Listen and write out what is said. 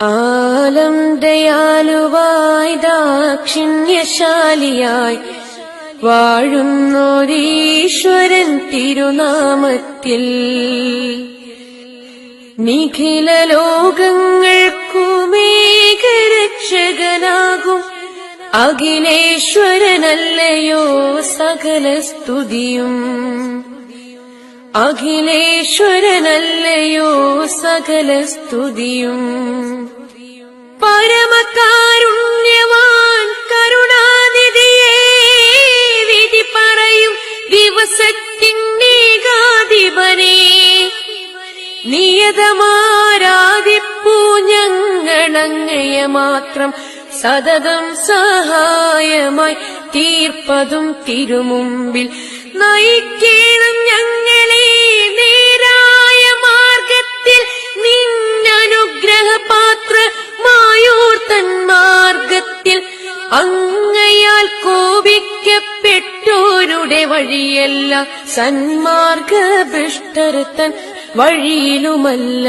ആലം ദയാലുവായി ദാക്ഷിണ്യശാലിയായി വാഴുന്നോരീശ്വരൻ തിരുനാമത്തിൽ നിഖില ലോകങ്ങൾക്കുമേകരക്ഷകനാകും അഖിലേശ്വരനല്ലയോ സകല സ്തുതിയും. അഖിലേശ്വരനല്ലയോ സകല സ്തുതിയും. പരമകാരുണ്യവാൻ കരുണാനിധിയേ, വിധി പറയും ദിവസത്തിന്നേകാധിപനേ, നിയതമാരാധിപ്പൂ ഞങ്ങളങ്ങയെ മാത്രം സതതം സഹായമായി തീർപ്പതും തിരുമുമ്പിൽ നയിക്കണം ഞങ്ങളെ നേരായ മാർഗത്തിൽ. നിന്നനുഗ്രഹപാത്രമായോർത്തൻ മാർഗത്തിൽ അങ്ങയാൽ കോപിക്കപ്പെട്ടോരുടെ വഴിയല്ല, സന്മാർഗഭ്രഷ്ടർത്തൻ വഴിയിലുമല്ല.